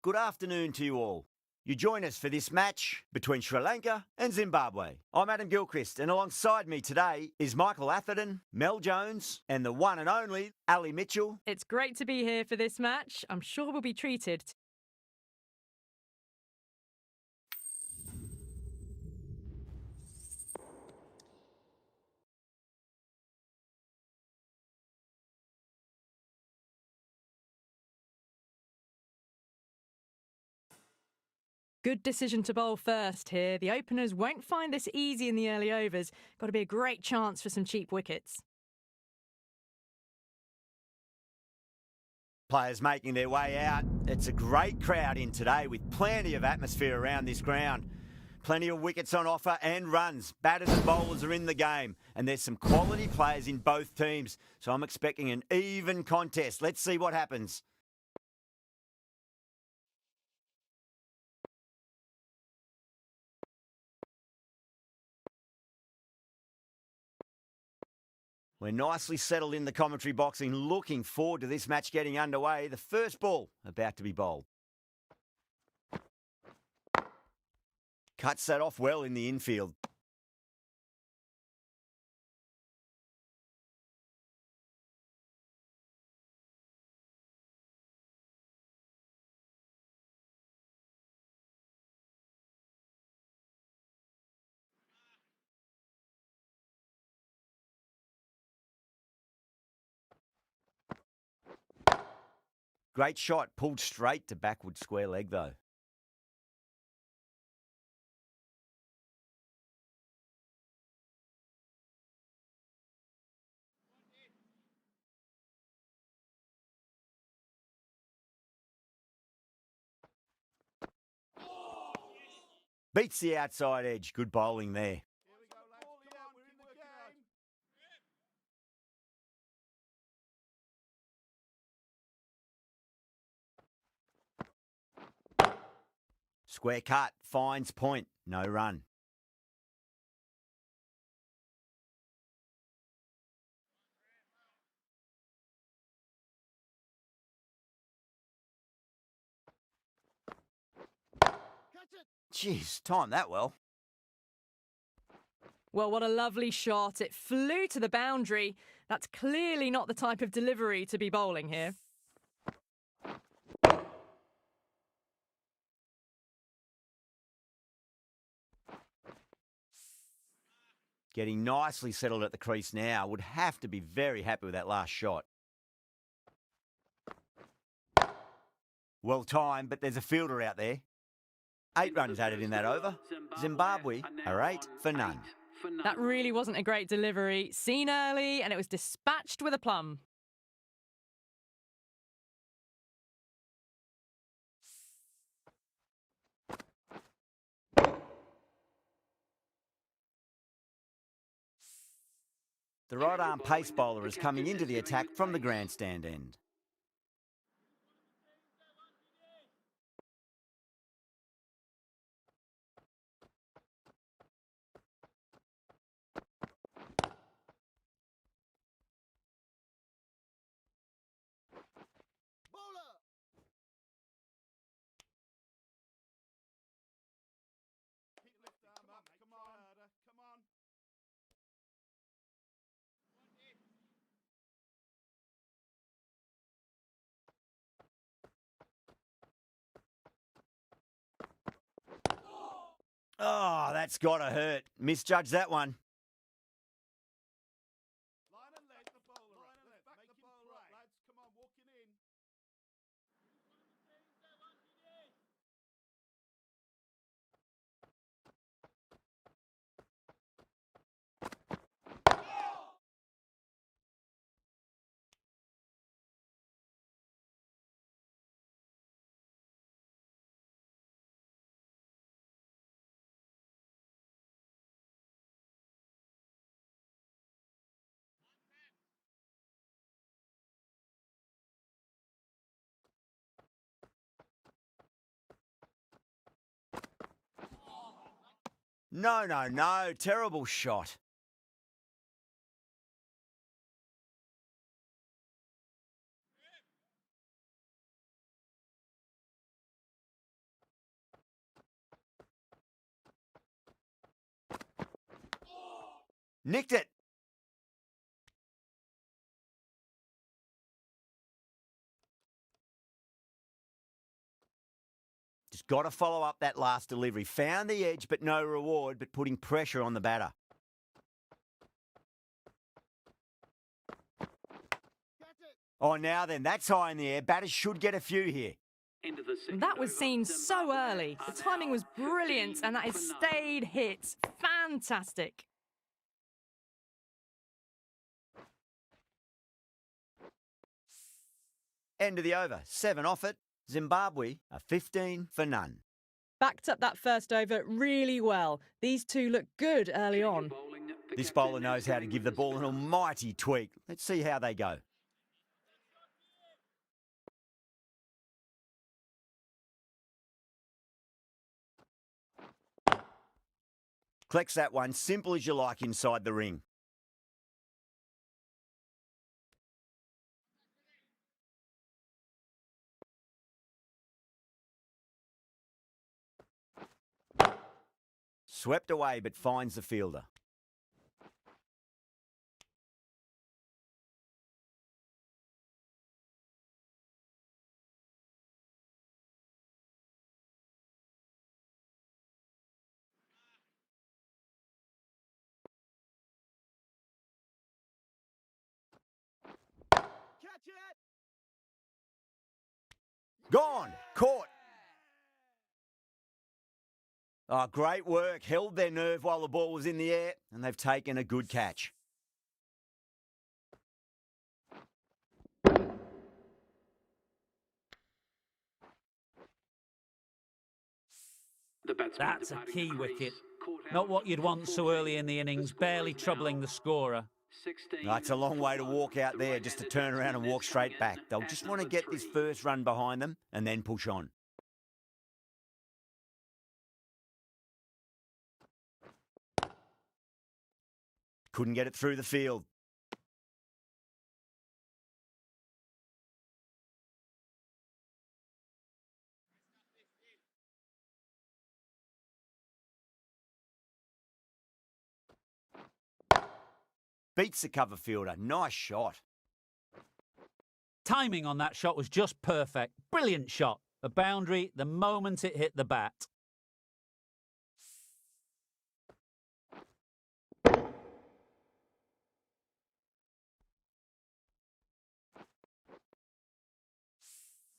Good afternoon to you all. You join us for this match between Sri Lanka and Zimbabwe. I'm Adam Gilchrist, and alongside me today is Michael Atherton, Mel Jones, and the one and only Ali Mitchell. It's great to be here for this match. I'm sure we'll be treated. Good decision to bowl first here. The openers won't find this easy in the early overs. Got to be a great chance for some cheap wickets. Players making their way out. It's a great crowd in today with plenty of atmosphere around this ground. Plenty of wickets on offer and runs. Batters and bowlers are in the game, and there's some quality players in both teams. So I'm expecting an even contest. Let's see what happens. We're nicely settled in the commentary box and looking forward to this match getting underway. The first ball about to be bowled. Cuts that off well in the infield. Great shot, pulled straight to backward square leg though. Beats the outside edge. Good bowling there. Square cut, finds point, no run. Jeez, timed that well. Well, what a lovely shot. It flew to the boundary. That's clearly not the type of delivery to be bowling here. Getting nicely settled at the crease now. Would have to be very happy with that last shot. Well timed, but there's a fielder out there. 8 runs added in that over. Zimbabwe are 8 for none. That really wasn't a great delivery. Seen early, and it was dispatched with a plum. The right-arm pace bowler is coming into the attack from the grandstand end. Oh, that's got to hurt. Misjudged that one. No. Terrible shot. Nicked it. Just got to follow up that last delivery. Found the edge, but no reward, but putting pressure on the batter. Oh, now then, that's high in the air. Batters should get a few here. That was seen so early. The timing was brilliant, and that is stayed hit. Fantastic. End of the over. 7 off it. Zimbabwe are 15 for none. Backed up that first over really well. These two look good early on. This bowler knows how to give the ball an almighty tweak. Let's see how they go. Collects that one, simple as you like inside the ring. Swept away, but finds the fielder. Catch it! Gone! Caught! Oh, great work. Held their nerve while the ball was in the air, and they've taken a good catch. That's a key wicket. Not what you'd want so early in the innings, barely troubling the scorer. It's a long way to walk out there just to turn around and walk straight back. They'll just want to get this first run behind them and then push on. Couldn't get it through the field. Beats the cover fielder. Nice shot. Timing on that shot was just perfect. Brilliant shot. A boundary the moment it hit the bat.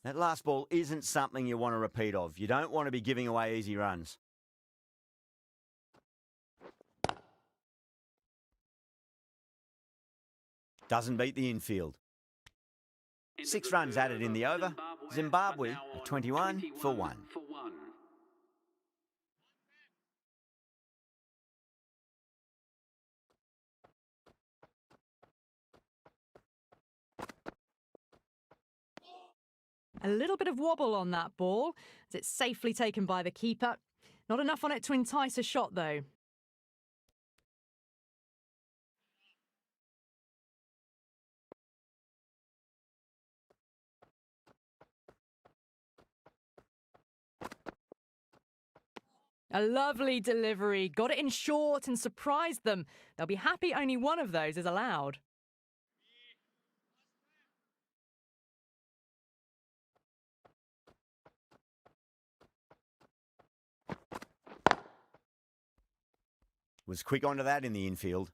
That last ball isn't something you want to repeat of. You don't want to be giving away easy runs. Doesn't beat the infield. 6 runs added in the over. Zimbabwe are 21 for 1. A little bit of wobble on that ball, as it's safely taken by the keeper. Not enough on it to entice a shot, though. A lovely delivery. Got it in short and surprised them. They'll be happy only one of those is allowed. Was quick onto that in the infield.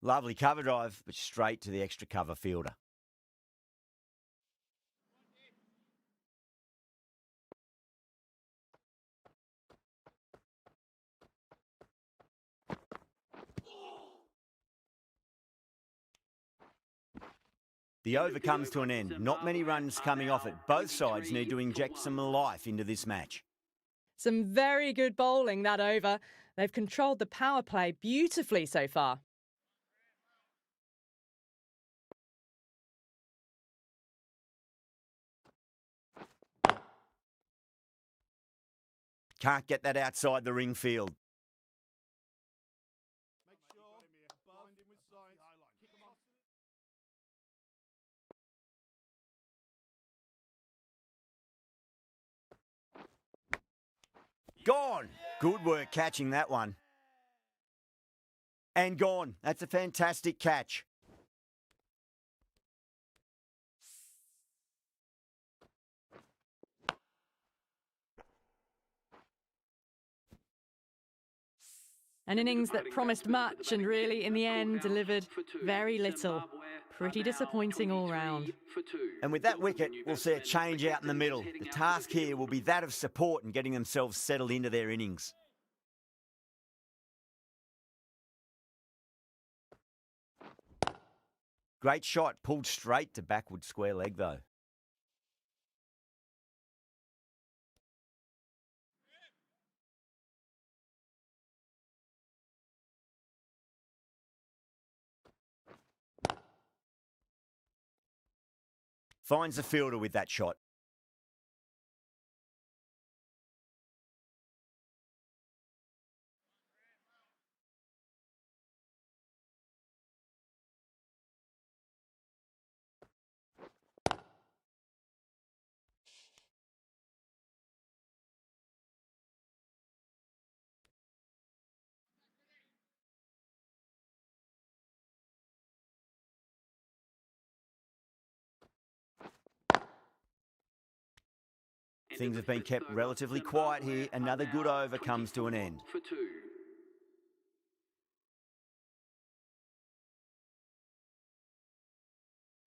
Lovely cover drive, but straight to the extra cover fielder. The over comes to an end. Not many runs coming off it. Both sides need to inject some life into this match. Some very good bowling that over. They've controlled the power play beautifully so far. Can't get that outside the ring field. Gone. Good work catching that one. And gone. That's a fantastic catch. An innings that promised much and really, in the end, delivered very little. Pretty disappointing all round. And with that wicket, we'll see a change out in the middle. The task here will be that of support and getting themselves settled into their innings. Great shot, pulled straight to backward square leg though. Finds the fielder with that shot. Things have been kept relatively quiet here. Another good over comes to an end.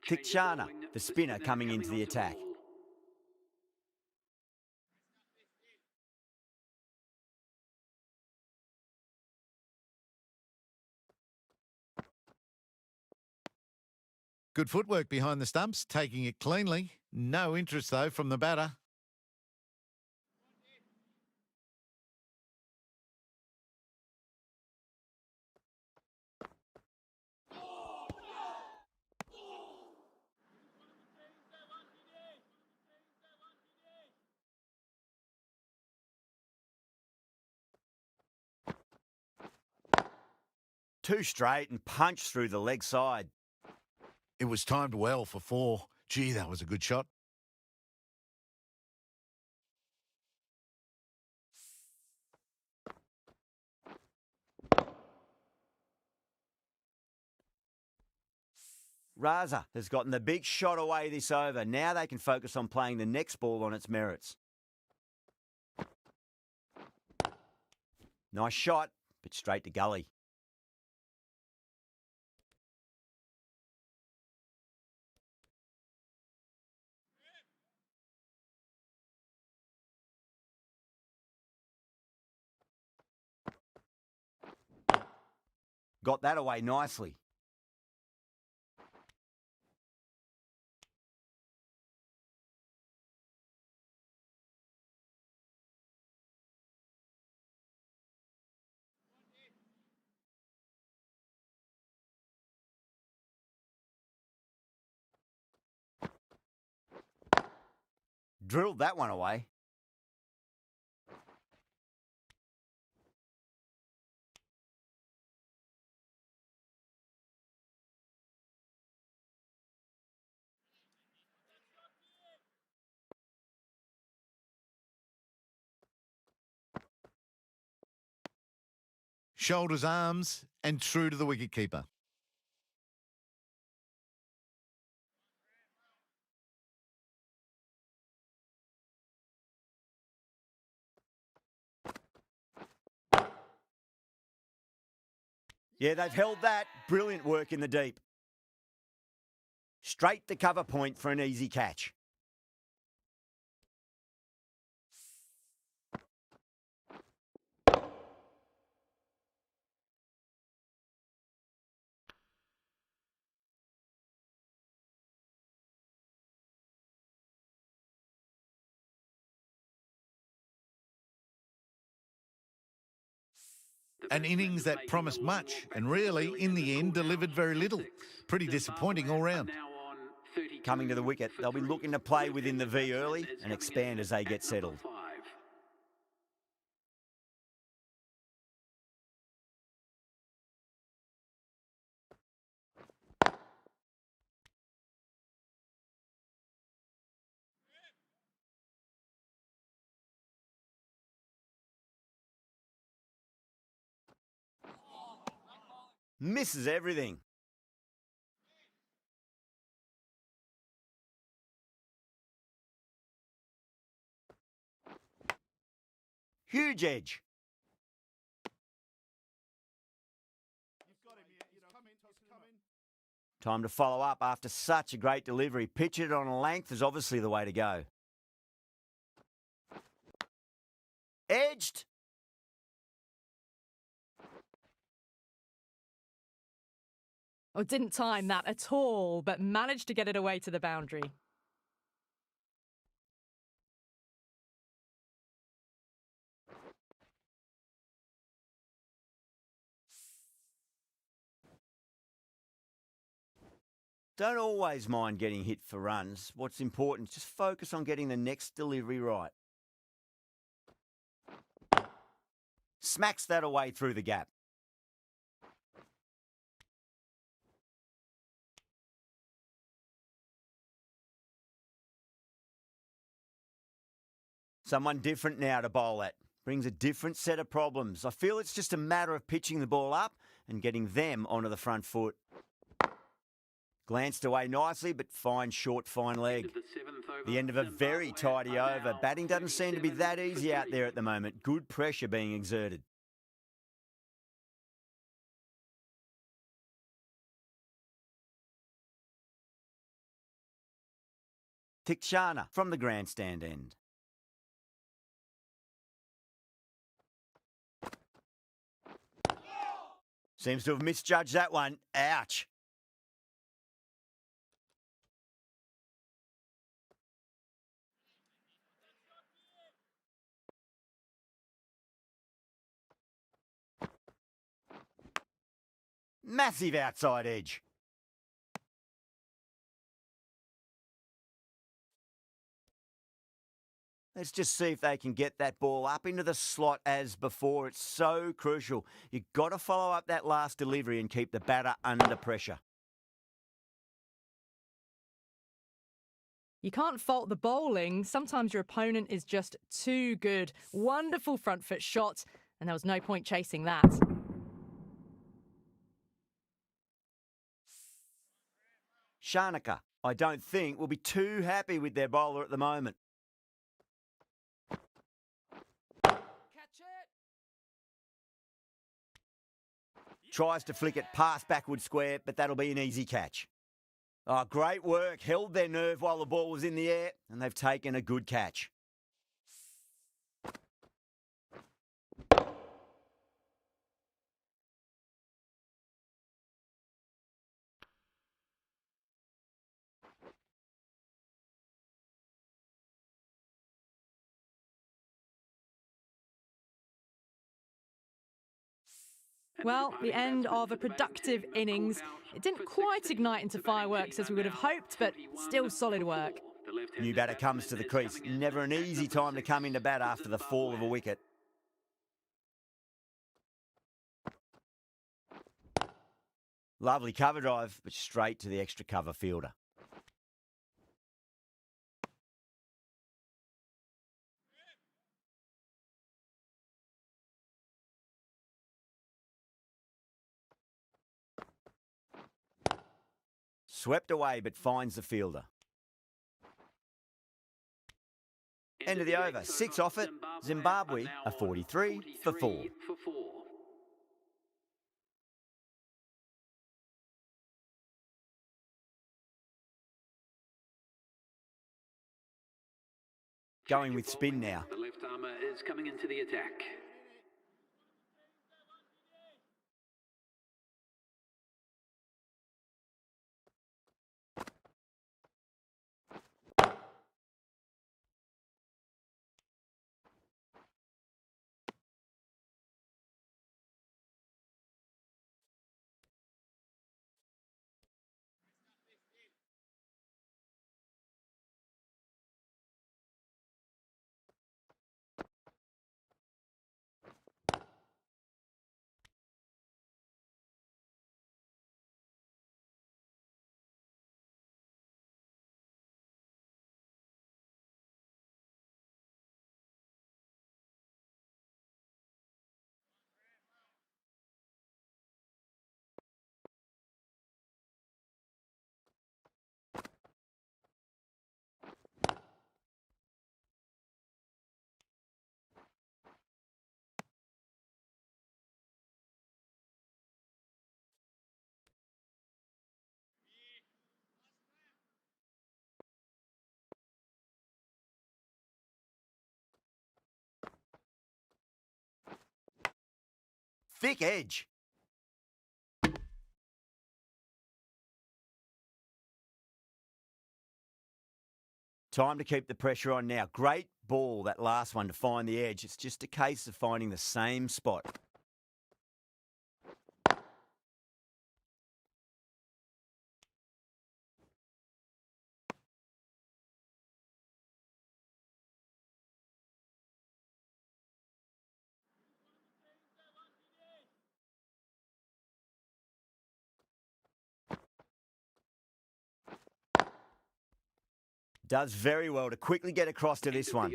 Tikshana, the spinner, coming into the attack. Good footwork behind the stumps, taking it cleanly. No interest, though, from the batter. Two straight and punched through the leg side. It was timed well for 4. Gee, that was a good shot. Raza has gotten the big shot away this over. Now they can focus on playing the next ball on its merits. Nice shot, but straight to gully. Got that away nicely. Drilled that one away. Shoulders, arms, and true to the wicketkeeper. Yeah, they've held that. Brilliant work in the deep. Straight to cover point for an easy catch. An innings that promised much and really, in the end, delivered very little. Pretty disappointing all round. Coming to the wicket, they'll be looking to play within the V early and expand as they get settled. Misses everything. Huge edge. Time to follow up after such a great delivery. Pitch it on a length is obviously the way to go. Edged. Oh, didn't time that at all, but managed to get it away to the boundary. Don't always mind getting hit for runs. What's important is just focus on getting the next delivery right. Smacks that away through the gap. Someone different now to bowl at. Brings a different set of problems. I feel it's just a matter of pitching the ball up and getting them onto the front foot. Glanced away nicely, but fine short, fine leg. The end of a very tidy over. Batting doesn't seem to be that easy out there at the moment. Good pressure being exerted. Tikshana from the grandstand end. Seems to have misjudged that one. Ouch. Massive outside edge. Let's just see if they can get that ball up into the slot as before. It's so crucial. You've got to follow up that last delivery and keep the batter under pressure. You can't fault the bowling. Sometimes your opponent is just too good. Wonderful front foot shot, and there was no point chasing that. Shanaka, I don't think, will be too happy with their bowler at the moment. Tries to flick it past backward square, but that'll be an easy catch. Oh, great work. Held their nerve while the ball was in the air, and they've taken a good catch. Well, the end of a productive innings. It didn't quite ignite into fireworks as we would have hoped, but still solid work. New batter comes to the crease. Never an easy time to come into bat after the fall of a wicket. Lovely cover drive, but straight to the extra cover fielder. Swept away, but finds the fielder. End of the over. 6 off it. Zimbabwe are 43 for 4. Going with spin now. The left armour is coming into the attack. thick edge. Time to keep the pressure on now. Great ball, that last one, to find the edge. It's just a case of finding the same spot. Does very well to quickly get across to this one.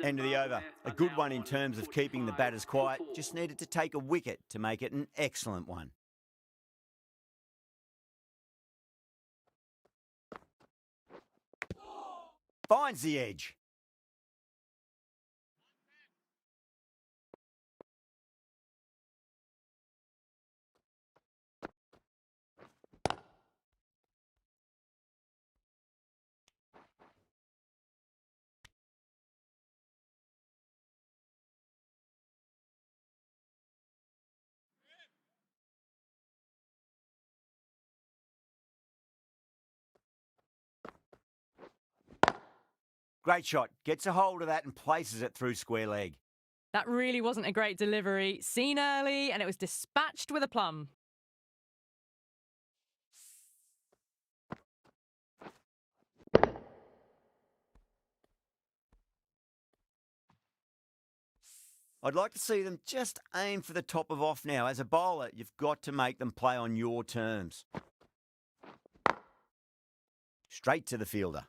End of the over. A good one in terms of keeping the batters quiet. Just needed to take a wicket to make it an excellent one. Finds the edge. Great shot. Gets a hold of that and places it through square leg. That really wasn't a great delivery. Seen early, and it was dispatched with a plum. I'd like to see them just aim for the top of off now. As a bowler, you've got to make them play on your terms. Straight to the fielder.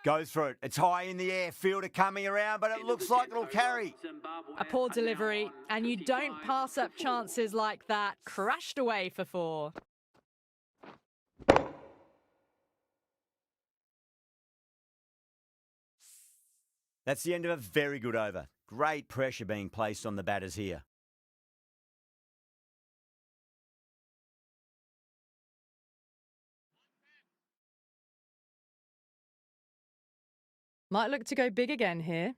Goes for it. It's high in the air. Fielder coming around, but it looks like it'll carry. A poor delivery, and you don't pass up chances like that. Crashed away for 4. That's the end of a very good over. Great pressure being placed on the batters here. Might look to go big again here.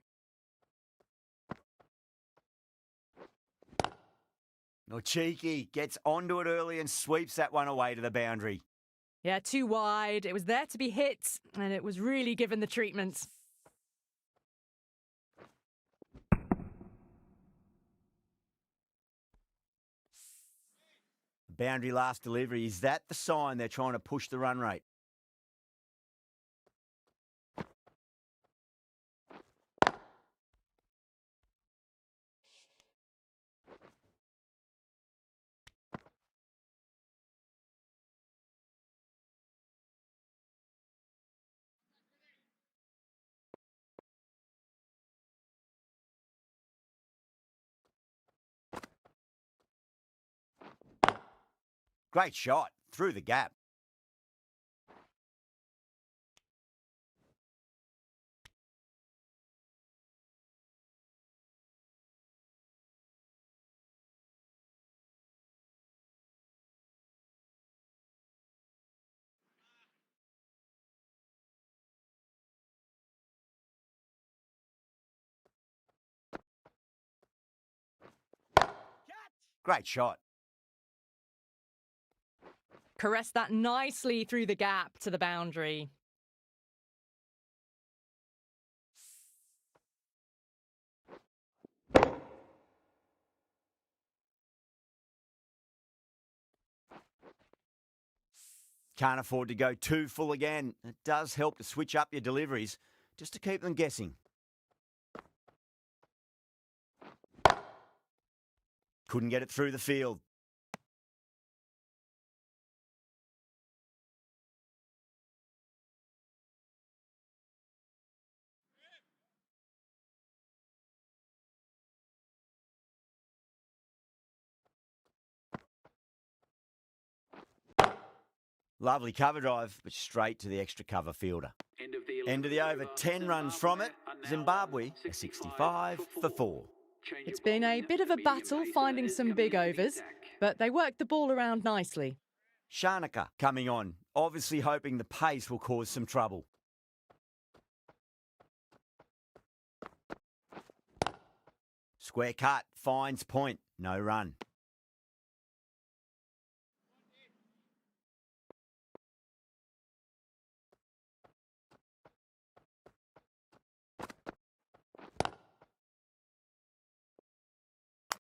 No, cheeky. Gets onto it early and sweeps that one away to the boundary. Yeah, too wide. It was there to be hit, and it was really given the treatment. Boundary last delivery. Is that the sign they're trying to push the run rate? Great shot. Through the gap. Great shot. Caressed that nicely through the gap to the boundary. Can't afford to go too full again. It does help to switch up your deliveries just to keep them guessing. Couldn't get it through the field. Lovely cover drive, but straight to the extra cover fielder. End of the over, 10 runs from it. Zimbabwe are 65 for 4. It's been a bit of a battle finding some big overs, but they worked the ball around nicely. Shanaka coming on, obviously hoping the pace will cause some trouble. Square cut, finds point, no run.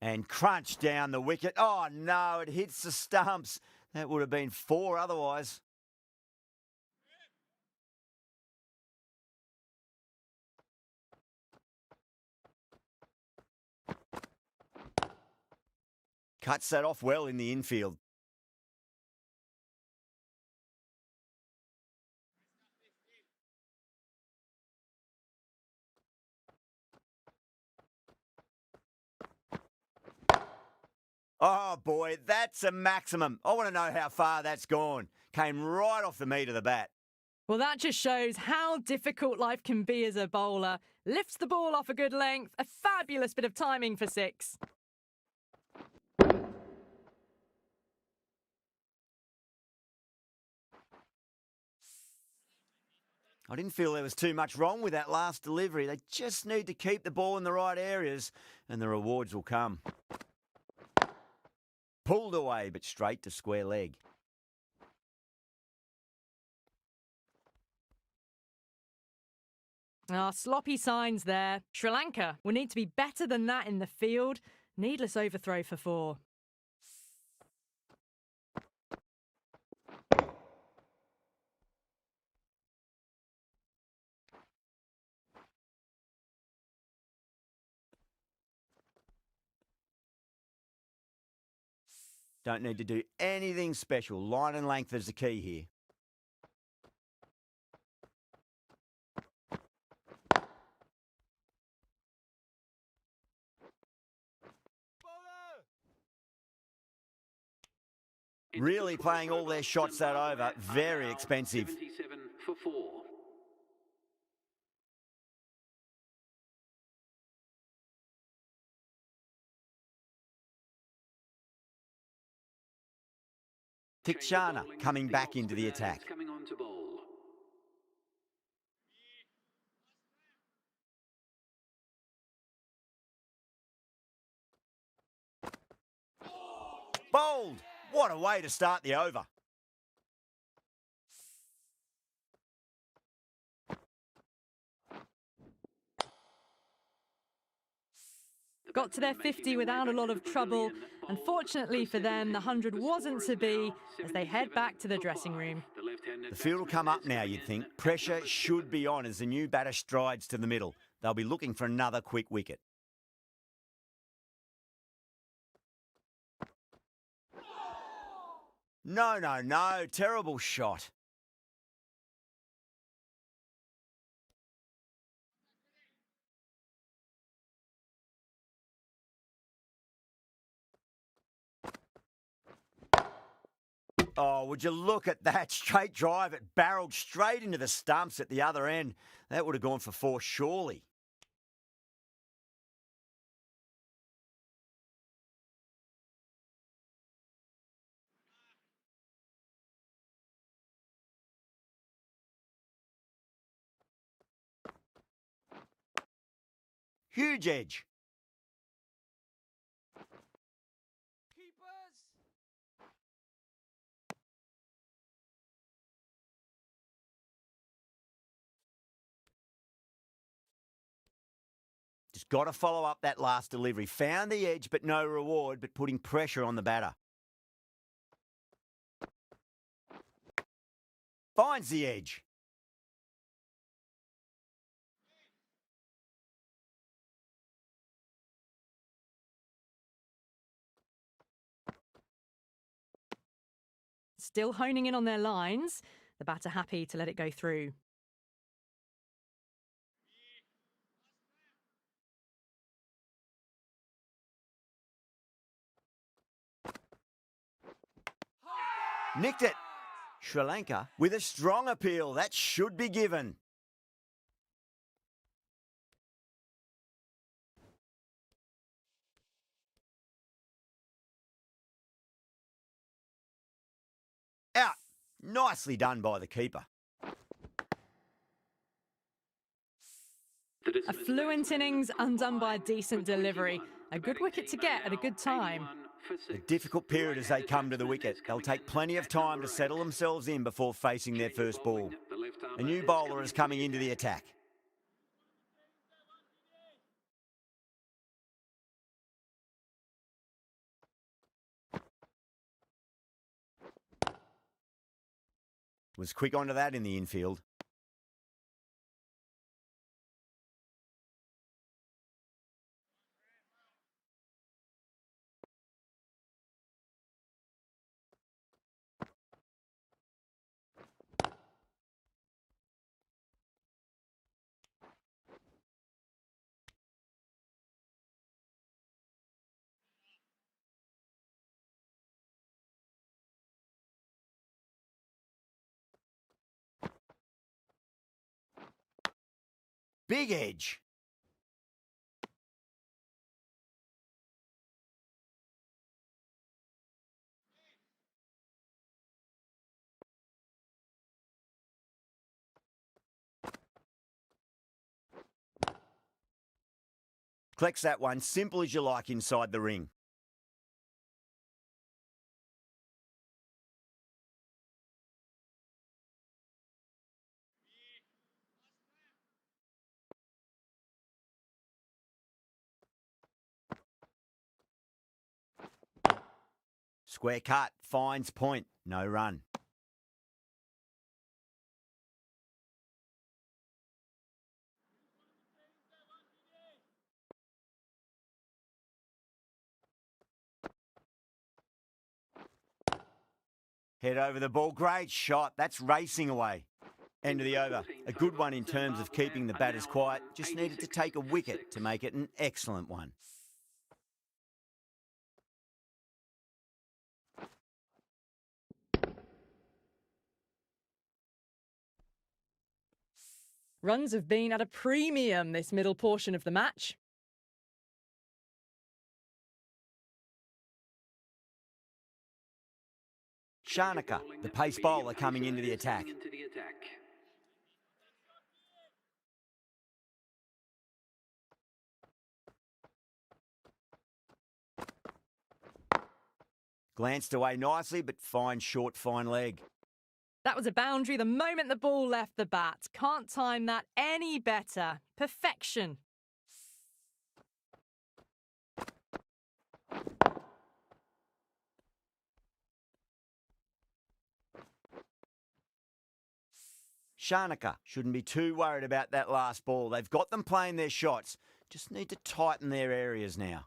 And crunch down the wicket. Oh no, it hits the stumps. That would have been 4 otherwise. Cuts that off well in the infield. Oh boy, that's a maximum. I want to know how far that's gone. Came right off the meat of the bat. Well, that just shows how difficult life can be as a bowler. Lifts the ball off a good length. A fabulous bit of timing for 6. I didn't feel there was too much wrong with that last delivery. They just need to keep the ball in the right areas and the rewards will come. Pulled away, but straight to square leg. Sloppy signs there. Sri Lanka will need to be better than that in the field. Needless overthrow for 4. Don't need to do anything special. Line and length is the key here. Really playing all their shots that over. Very expensive. 77 for 4. Tikshana coming back into the attack. Coming on to bowl. Bowled! What a way to start the over. Got to their 50 without a lot of trouble. Unfortunately for them, the 100 wasn't to be as they head back to the dressing room. The field will come up now, you'd think. Pressure should be on as the new batter strides to the middle. They'll be looking for another quick wicket. No, no, no. Terrible shot. Oh, would you look at that straight drive? It barreled straight into the stumps at the other end. That would have gone for 4, surely. Huge edge. Just got to follow up that last delivery. Found the edge, but no reward, but putting pressure on the batter. Finds the edge. Still honing in on their lines. The batter happy to let it go through. Nicked it. Sri Lanka with a strong appeal. That should be given. Out. Nicely done by the keeper. A fluent innings undone by a decent delivery. A good wicket to get at a good time. A difficult period as they come to the wicket. They'll take plenty of time to settle themselves in before facing their first ball. A new bowler is coming into the attack. Was quick onto that in the infield. Big edge. Collects that one, simple as you like inside the ring. Square cut, finds point, no run. Head over the ball, great shot, that's racing away. End of the over. A good one in terms of keeping the batters quiet, just needed to take a wicket to make it an excellent one. Runs have been at a premium this middle portion of the match. Shanaka, the pace bowler, coming into the attack. Glanced away nicely, but fine short, fine leg. That was a boundary the moment the ball left the bat. Can't time that any better. Perfection. Shanaka shouldn't be too worried about that last ball. They've got them playing their shots. Just need to tighten their areas now.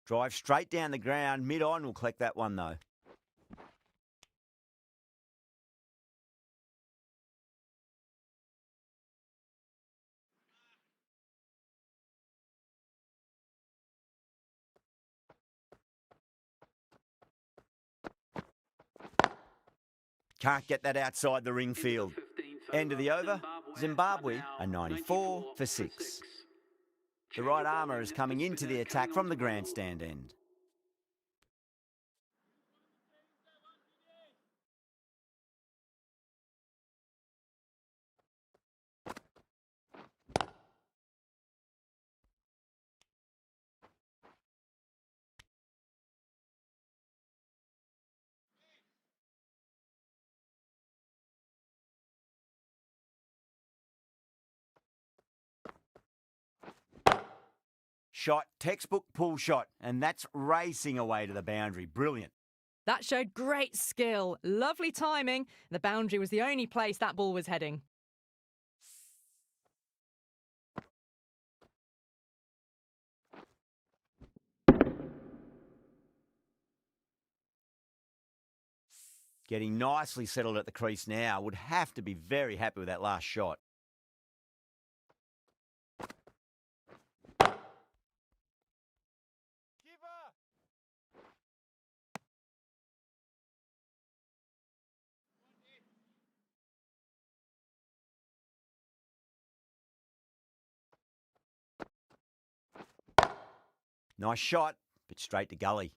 Drive straight down the ground, mid-on will collect that one though. Can't get that outside the ring field. End of the over, Zimbabwe a 94 for 6. The right armour is coming into the attack from the grandstand end. Shot, textbook pull shot, and that's racing away to the boundary. Brilliant. That showed great skill, lovely timing. The boundary was the only place that ball was heading. Getting nicely settled at the crease now. Would have to be very happy with that last shot. Nice shot, but straight to gully.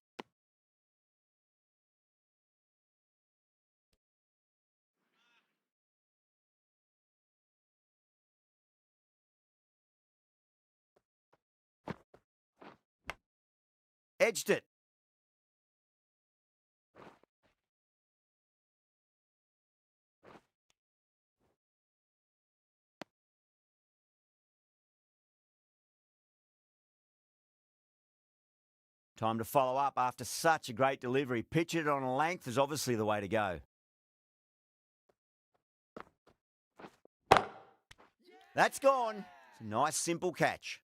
Edged it. Time to follow up after such a great delivery. Pitch it on a length is obviously the way to go. That's gone. It's a nice, simple catch.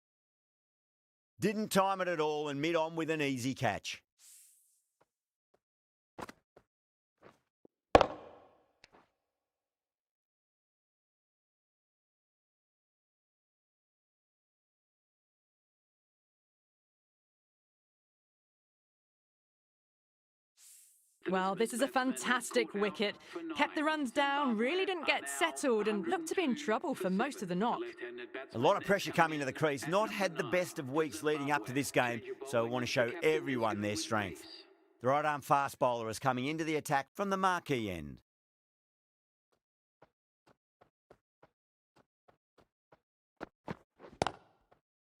Didn't time it at all and mid-on with an easy catch. Well, this is a fantastic wicket. Kept the runs down, really didn't get settled and looked to be in trouble for most of the knock. A lot of pressure coming to the crease. Not had the best of weeks leading up to this game, so I want to show everyone their strength. The right-arm fast bowler is coming into the attack from the marquee end.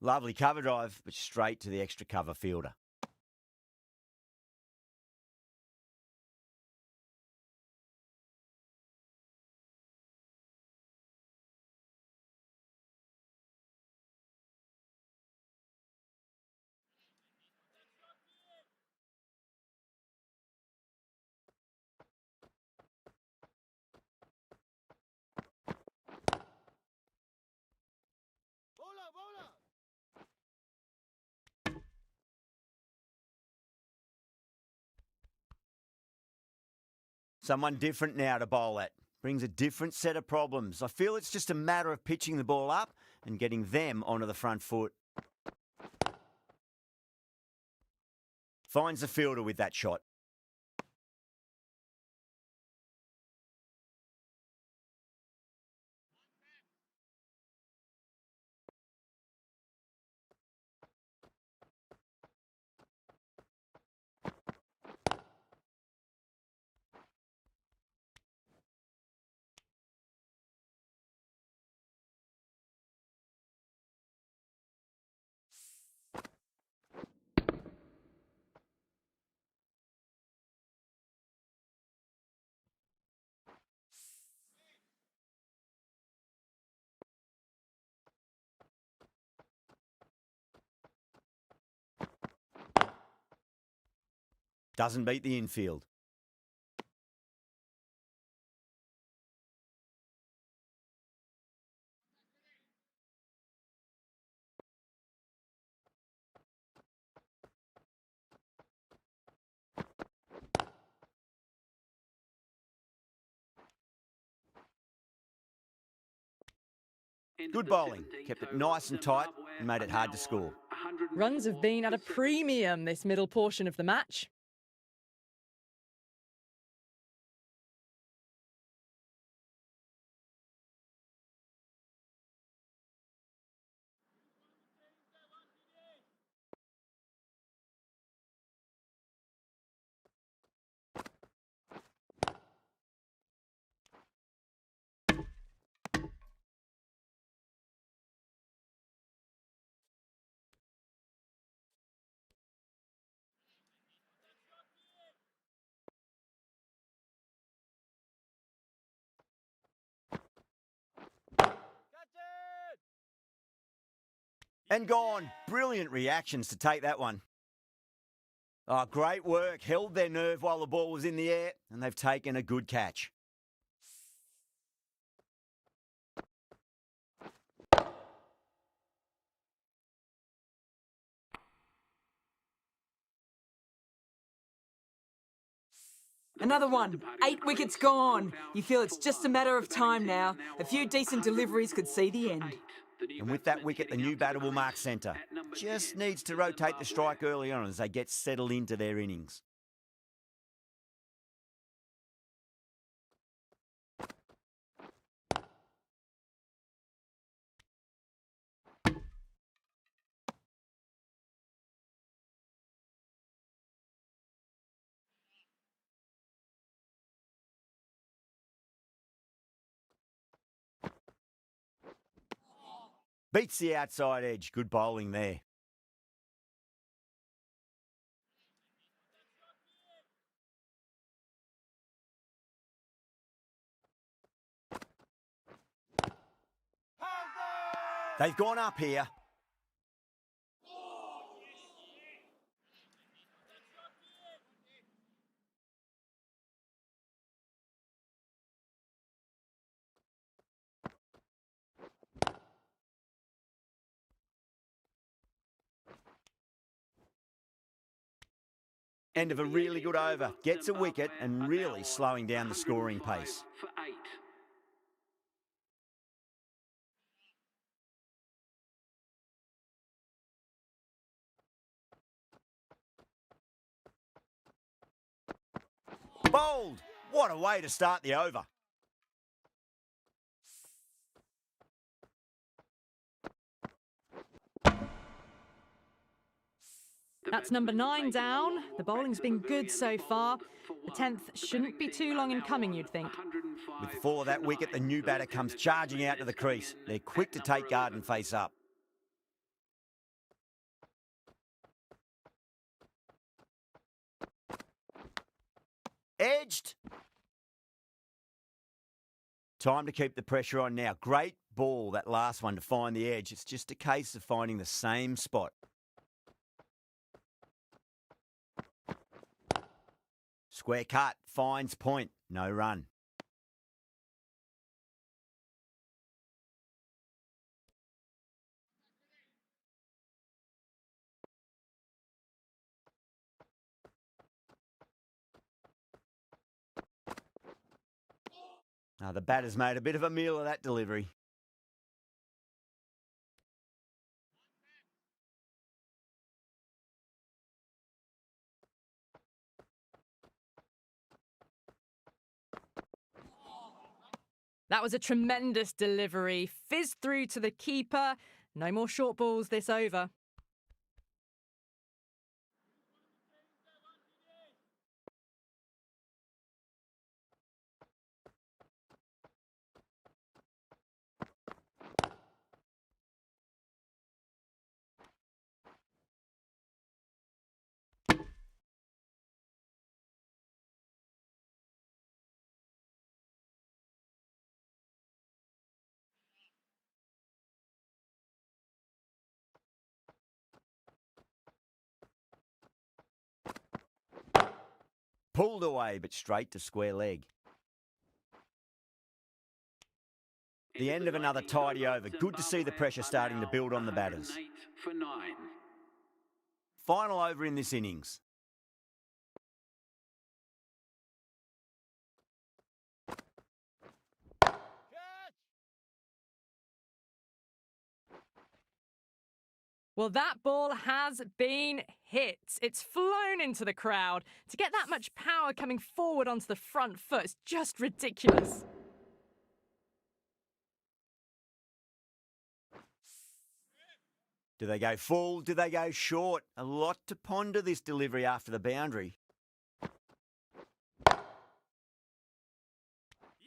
Lovely cover drive, but straight to the extra cover fielder. Someone different now to bowl at. Brings a different set of problems. I feel it's just a matter of pitching the ball up and getting them onto the front foot. Finds the fielder with that shot. Doesn't beat the infield. Good bowling. Kept it nice and tight and made it hard to score. Runs have been at a premium this middle portion of the match. And gone. Brilliant reactions to take that one. Oh, great work. Held their nerve while the ball was in the air, and they've taken a good catch. Another one. 8 wickets gone. You feel it's just a matter of time now. A few decent deliveries could see the end. And with that wicket, the new batter will mark centre. Just needs to rotate the strike early on as they get settled into their innings. Beats the outside edge. Good bowling there. They've gone up here. End of a really good over. Gets a wicket and really slowing down the scoring pace. For 8. Bowled! What a way to start the over. That's number 9 down. The bowling's been good so far. The 10th shouldn't be too long in coming, you'd think. With the fall of that wicket, the new batter comes charging out to the crease. They're quick to take guard and face up. Edged. Time to keep the pressure on now. Great ball, that last one, to find the edge. It's just a case of finding the same spot. Square cut, finds point, no run. Now the batter's made a bit of a meal of that delivery. That was a tremendous delivery. Fizzed through to the keeper. No more short balls this over. Pulled away, but straight to square leg. The end of another tidy over. Good to see the pressure starting to build on the batters. 8 for 9. Final over in this innings. Well, that ball has been hit. It's flown into the crowd. To get that much power coming forward onto the front foot is just ridiculous. Do they go full? Do they go short? A lot to ponder this delivery after the boundary.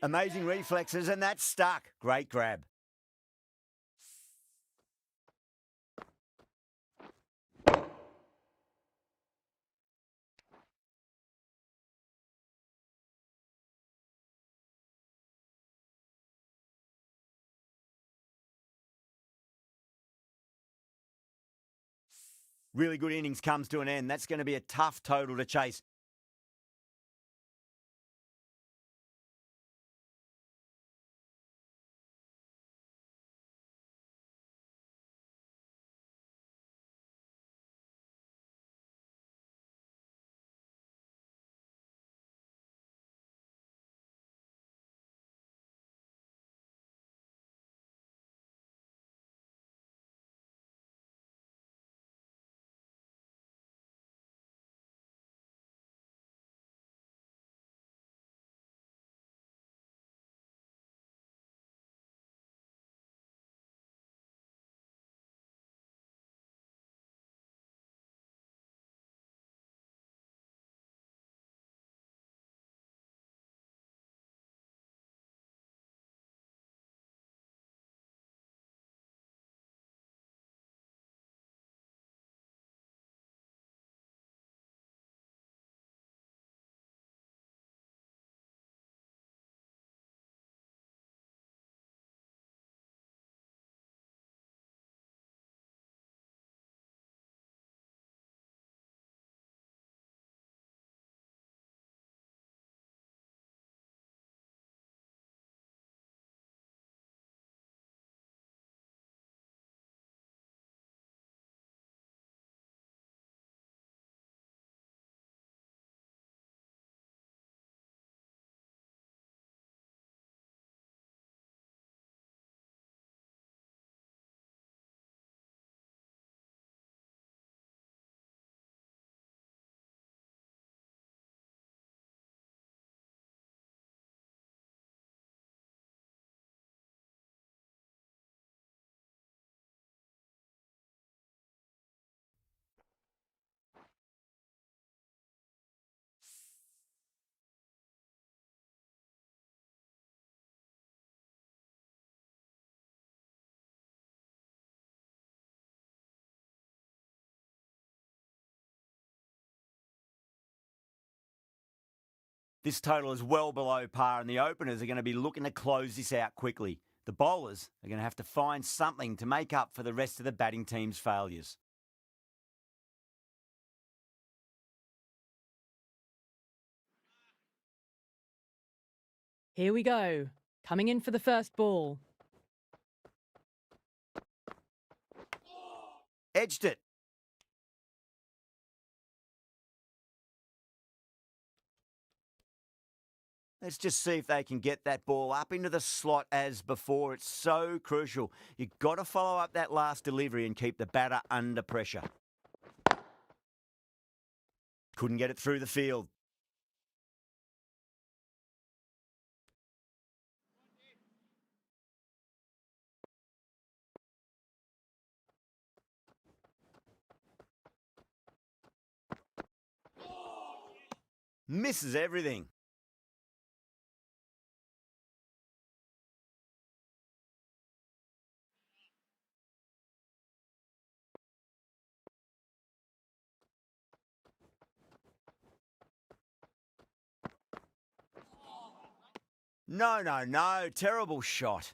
Amazing reflexes, and that's stuck. Great grab. Really good innings comes to an end. That's going to be a tough total to chase. This total is well below par, and the openers are going to be looking to close this out quickly. The bowlers are going to have to find something to make up for the rest of the batting team's failures. Here we go. Coming in for the first ball. Edged it. Let's just see if they can get that ball up into the slot as before. It's so crucial. You've got to follow up that last delivery and keep the batter under pressure. Couldn't get it through the field. Misses everything. No. Terrible shot.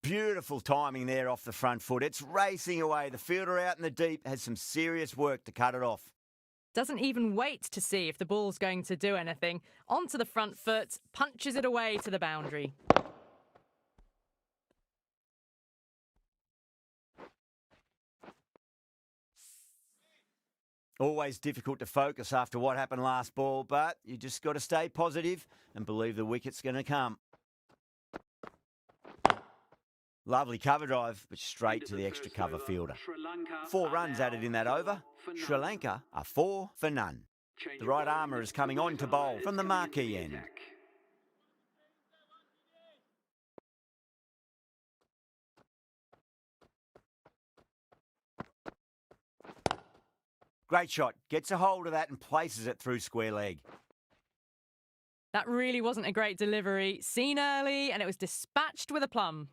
Beautiful timing there off the front foot. It's racing away. The fielder out in the deep has some serious work to cut it off. Doesn't even wait to see if the ball's going to do anything. Onto the front foot, punches it away to the boundary. Always difficult to focus after what happened last ball, but you just got to stay positive and believe the wicket's going to come. Lovely cover drive, but straight to the extra cover fielder. 4 runs added in that over. Sri Lanka are 4 for none. The right armour is coming on to bowl from the marquee end. Great shot. Gets a hold of that and places it through square leg. That really wasn't a great delivery. Seen early, and it was dispatched with a plum.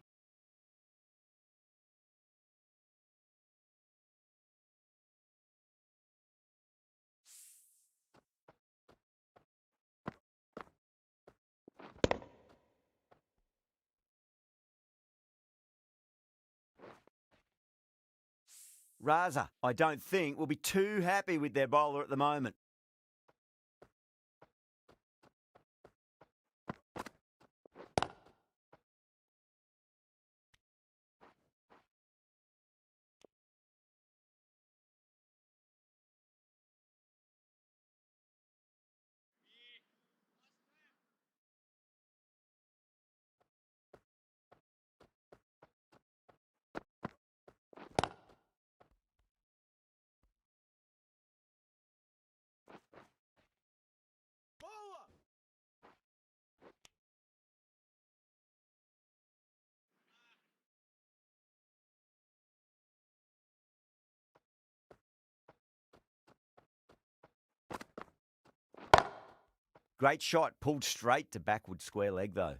Raza, I don't think, will be too happy with their bowler at the moment. Great shot, pulled straight to backward square leg though.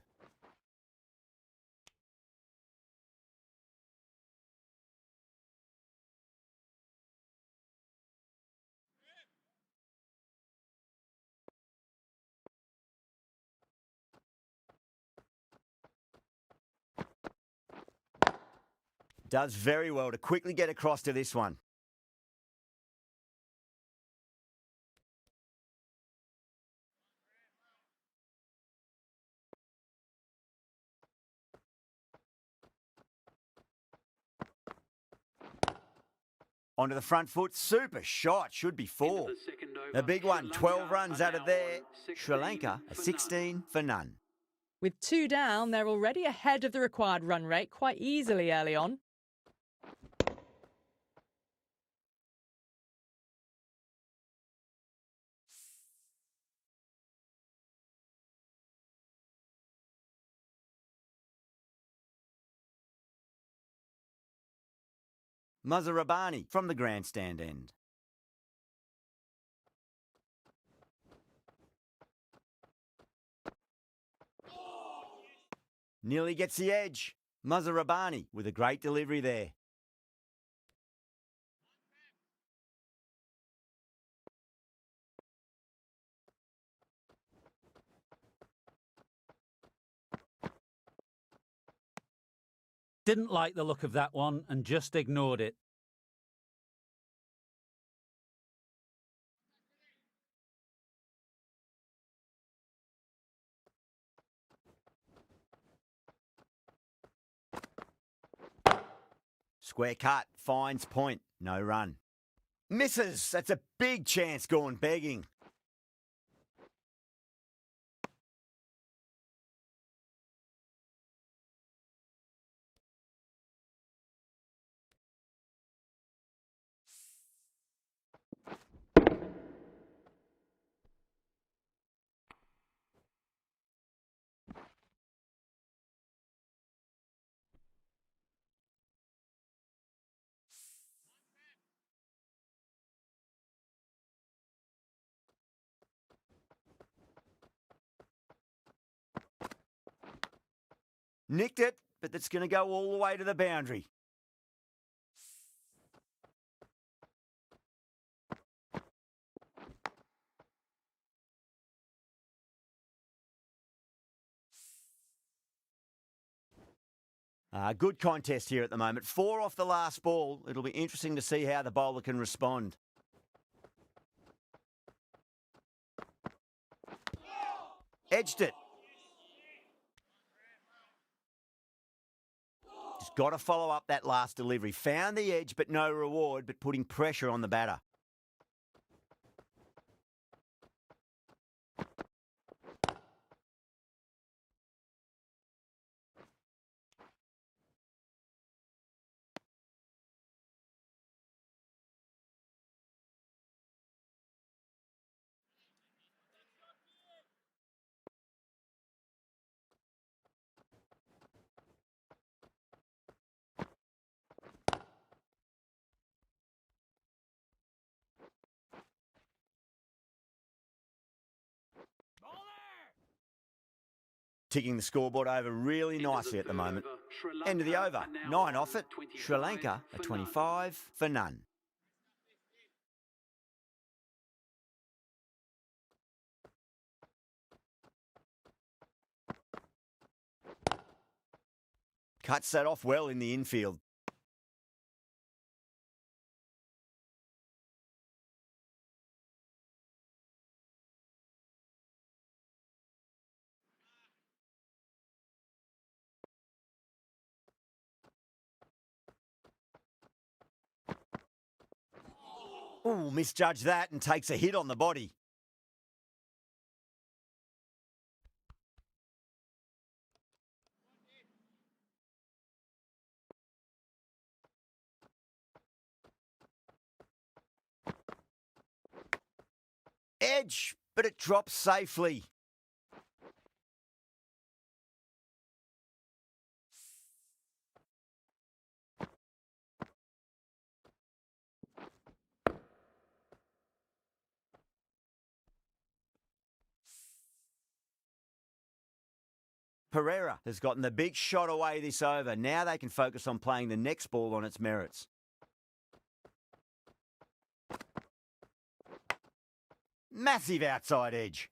Does very well to quickly get across to this one. Onto the front foot, super shot, should be four. The big one, 12 runs out of there. Sri Lanka, a 16 for none. With 2 down, they're already ahead of the required run rate quite easily early on. Muzarabani from the grandstand end. Nearly gets the edge. Muzarabani with a great delivery there. Didn't like the look of that one and just ignored it. Square cut, finds point, no run. Misses, that's a big chance gone begging. Nicked it, but that's going to go all the way to the boundary. Good contest here at the moment. 4 off the last ball. It'll be interesting to see how the bowler can respond. Edged it. Just got to follow up that last delivery. Found the edge, but no reward, but putting pressure on the batter. Ticking the scoreboard over really nicely at the moment. End of the over. 9 off it. Sri Lanka, a 25 for none. Cuts that off well in the infield. Ooh, misjudged that and takes a hit on the body. Edge, but it drops safely. Pereira has gotten the big shot away this over. Now they can focus on playing the next ball on its merits. Massive outside edge.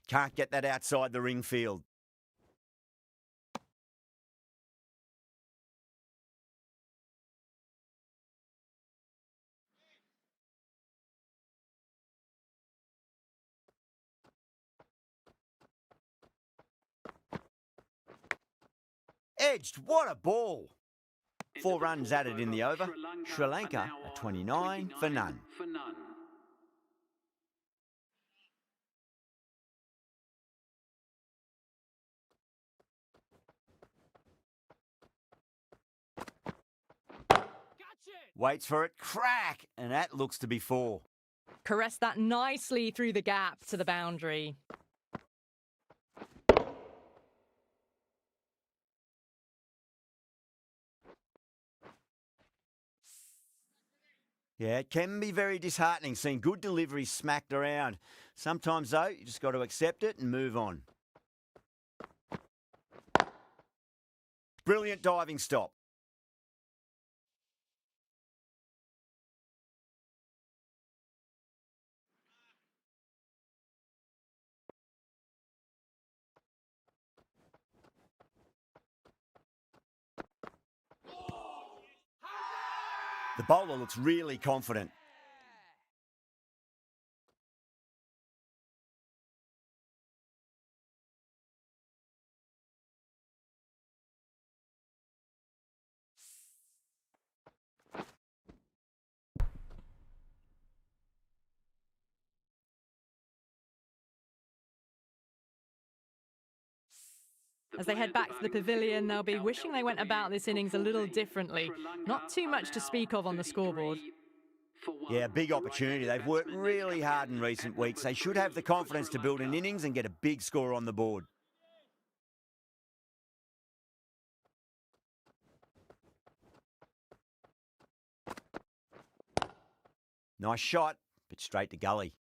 Can't get that outside the ring field. Edged, what a ball. 4 runs added in the over. Sri Lanka a 29 for none. Waits for it, crack, and that looks to be 4. Caressed that nicely through the gap to the boundary. Yeah, it can be very disheartening seeing good deliveries smacked around. Sometimes, though, you just got to accept it and move on. Brilliant diving stop. The bowler looks really confident. As they head back to the pavilion, they'll be wishing they went about this innings a little differently. Not too much to speak of on the scoreboard. Yeah, big opportunity. They've worked really hard in recent weeks. They should have the confidence to build an innings and get a big score on the board. Nice shot, but straight to gully.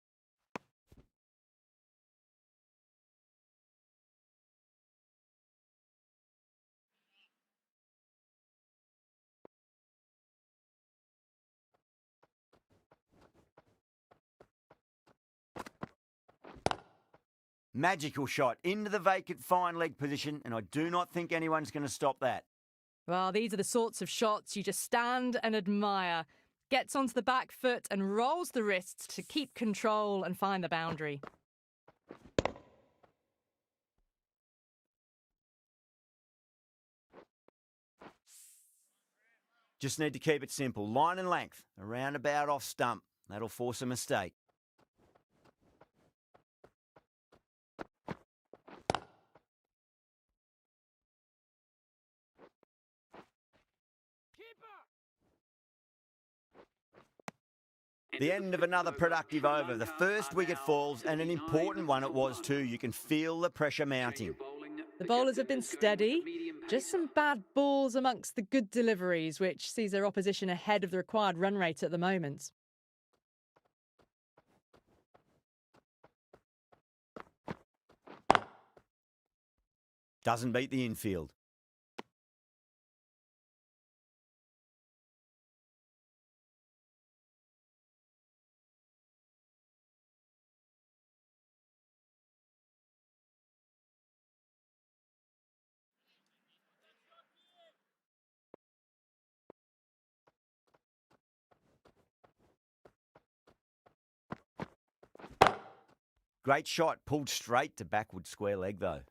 Magical shot into the vacant fine leg position, and I do not think anyone's going to stop that. Well, these are the sorts of shots you just stand and admire. Gets onto the back foot and rolls the wrists to keep control and find the boundary. Just need to keep it simple. Line and length, around about off stump. That'll force a mistake. The end of another productive over. The first wicket falls, and an important one it was too. You can feel the pressure mounting. The bowlers have been steady. Just some bad balls amongst the good deliveries, which sees their opposition ahead of the required run rate at the moment. Doesn't beat the infield. Great shot, pulled straight to backward square leg though.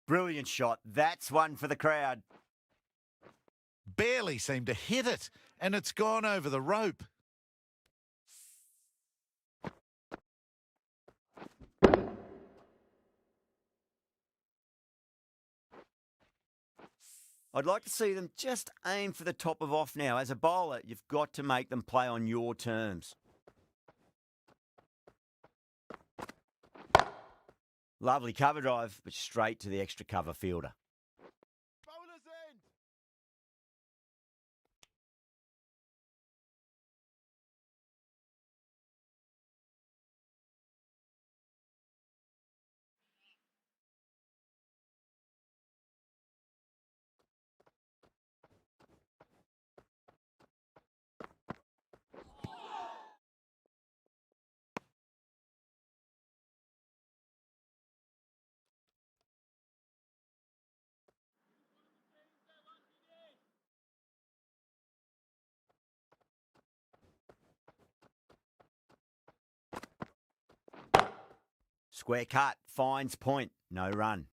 Brilliant shot. That's one for the crowd. Barely seemed to hit it, and it's gone over the rope. I'd like to see them just aim for the top of off now. As a bowler, you've got to make them play on your terms. Lovely cover drive, but straight to the extra cover fielder. Bowler's end. Square cut, finds point, no run.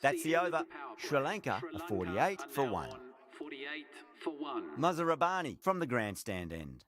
That's the end of over. power play. Sri Lanka Sri are Lanka 48 are for now 1. on 48 for 1. Muzarabani from the grandstand end.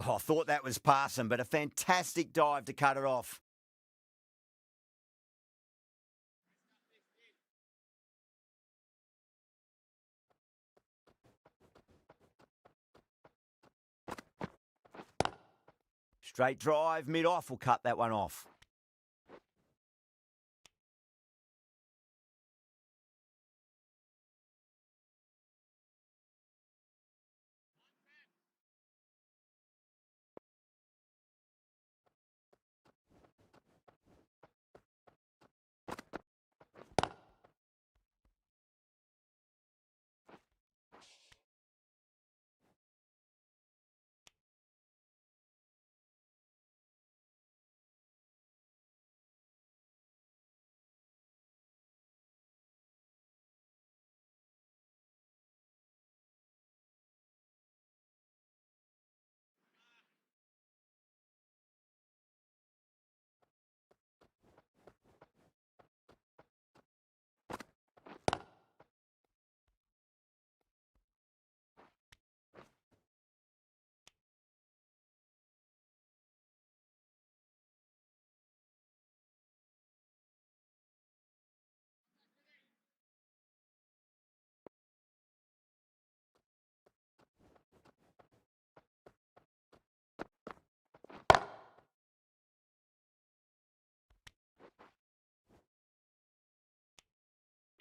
Oh, I thought that was passing, but a fantastic dive to cut it off. Straight drive, mid-off will cut that one off.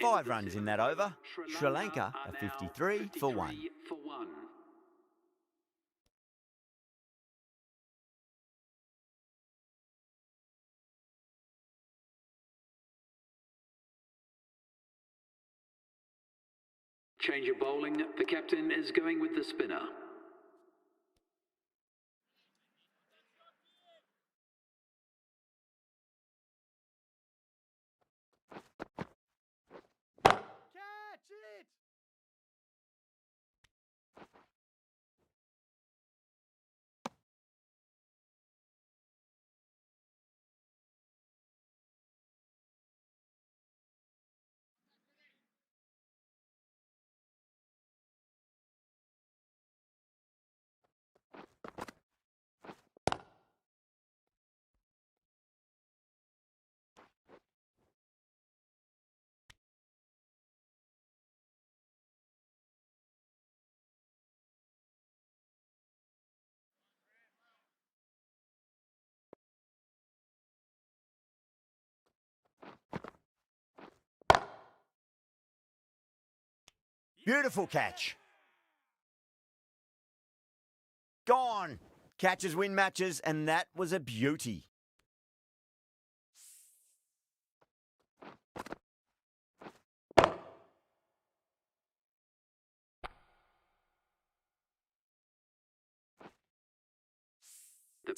Five runs in that over. Sri Lanka are 53 for 1. For 1. Change of bowling. The captain is going with the spinner. Catch it! Beautiful catch. Gone. Catches win matches, and that was a beauty.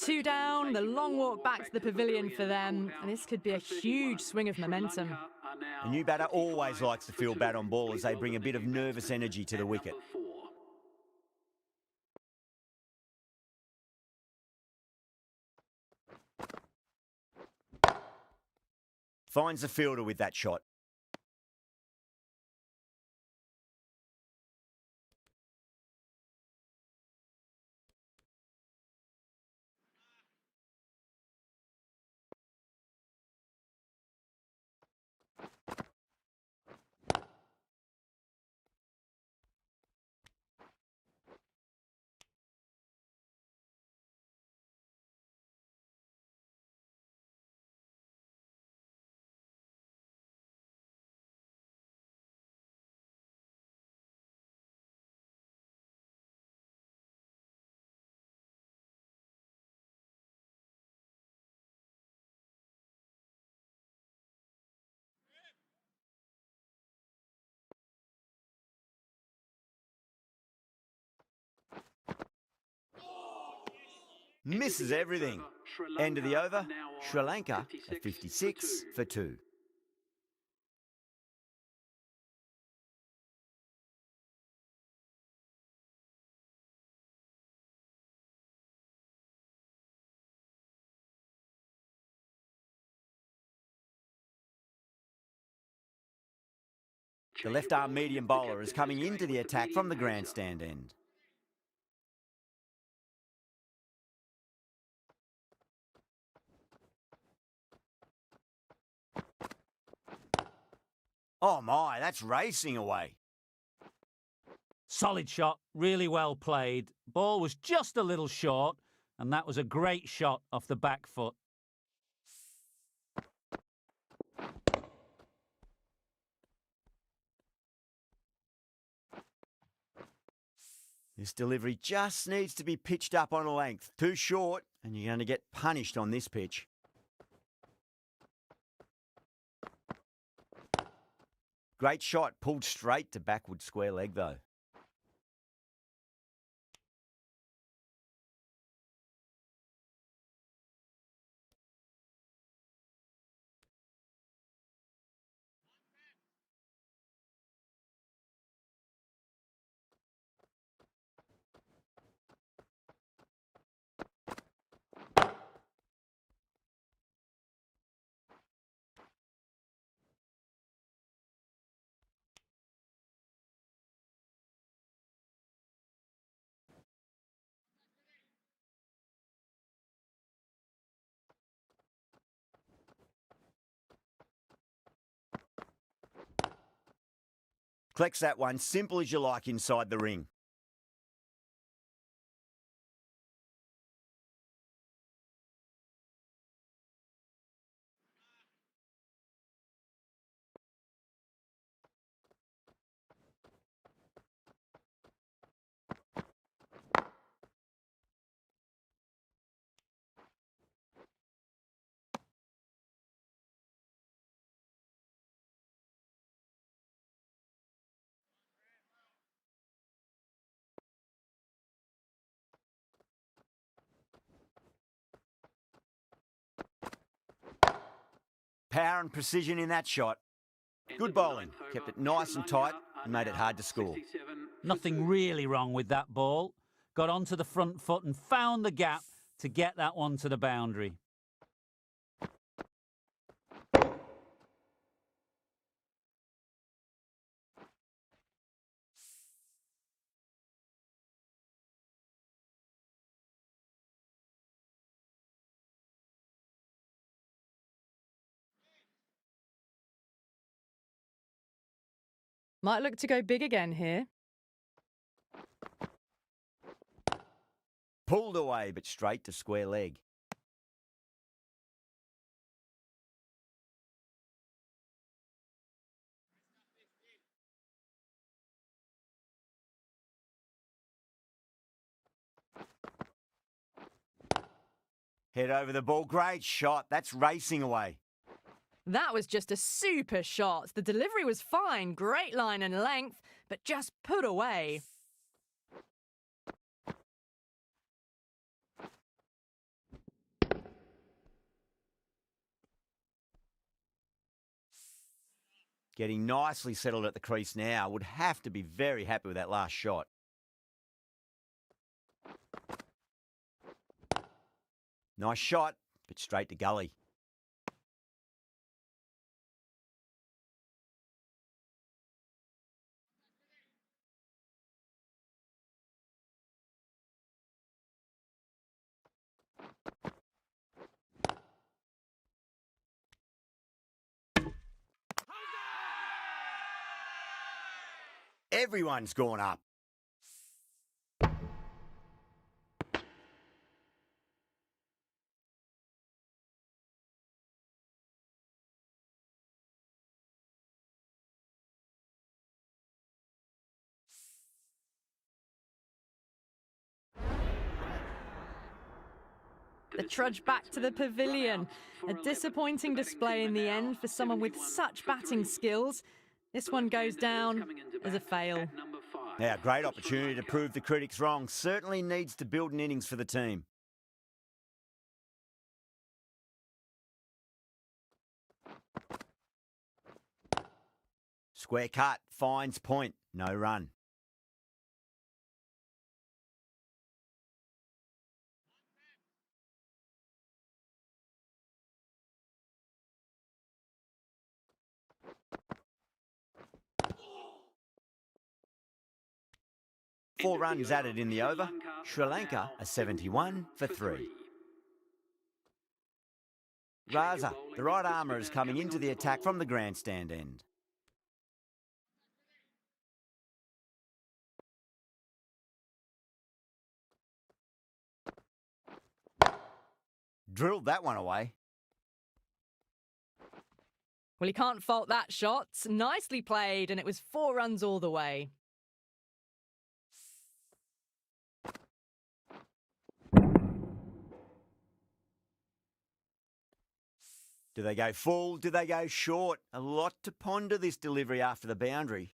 Two down, the long walk back to the pavilion for them, and this could be a huge swing of momentum. A new batter always likes to feel bat on ball as they bring a bit of nervous energy to the wicket. Finds the fielder with that shot. Misses everything. End of the over, Sri Lanka at 56 for 2. The left-arm medium bowler is coming into the attack from the grandstand end. Oh my, that's racing away. Solid shot, really well played. Ball was just a little short, and that was a great shot off the back foot. This delivery just needs to be pitched up on a length. Too short, and you're going to get punished on this pitch. Great shot, pulled straight to backward square leg though. Collects that one, simple as you like inside the ring. Power and precision in that shot. Good bowling, kept it nice and tight and made it hard to score. Nothing really wrong with that ball. Got onto the front foot and found the gap to get that one to the boundary. Might look to go big again here. Pulled away, but straight to square leg. Head over the ball. Great shot. That's racing away. That was just a super shot. The delivery was fine, great line and length, but just put away. Getting nicely settled at the crease now. Would have to be very happy with that last shot. Nice shot, but straight to gully. Everyone's gone up. The trudge back to the pavilion. A disappointing display in the end for someone with such batting skills. This one goes down as a fail. Now, great opportunity to prove the critics wrong. Certainly needs to build an innings for the team. Square cut, finds point, no run. Four runs added in the over. Sri Lanka a 71 for 3. Raza, the right armour, is coming into the attack from the grandstand end. Drilled that one away. Well, he can't fault that shot. Nicely played, and it was 4 runs all the way. Do they go full? Do they go short? A lot to ponder this delivery after the boundary.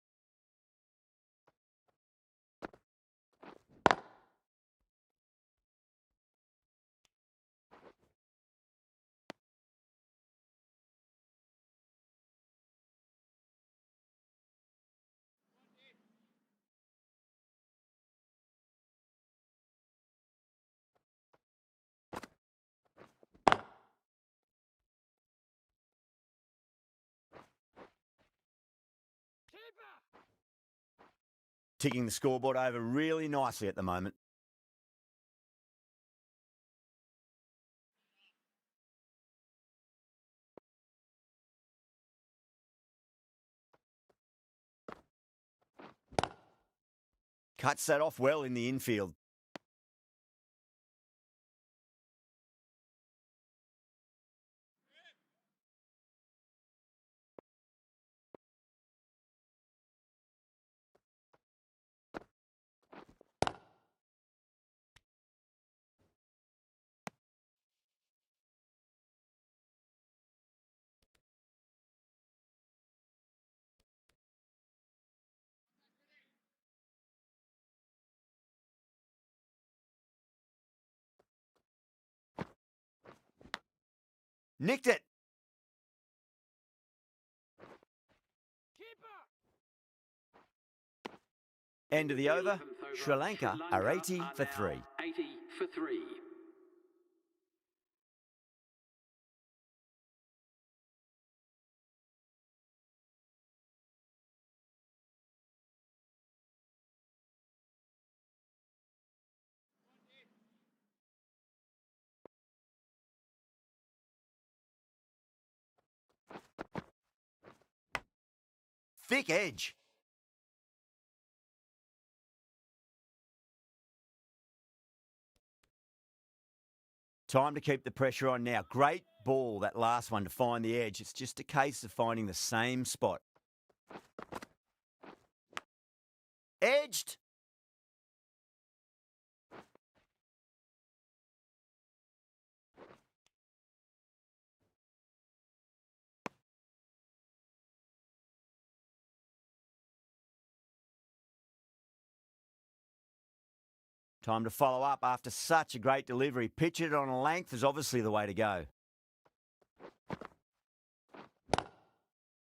Ticking the scoreboard over really nicely at the moment. Cuts that off well in the infield. Nicked it. End of the over. Sri Lanka are 80 for 3. 80 for 3. Thick edge. Time to keep the pressure on now. Great ball, that last one, to find the edge. It's just a case of finding the same spot. Edged. Time to follow up after such a great delivery. Pitch it on a length is obviously the way to go.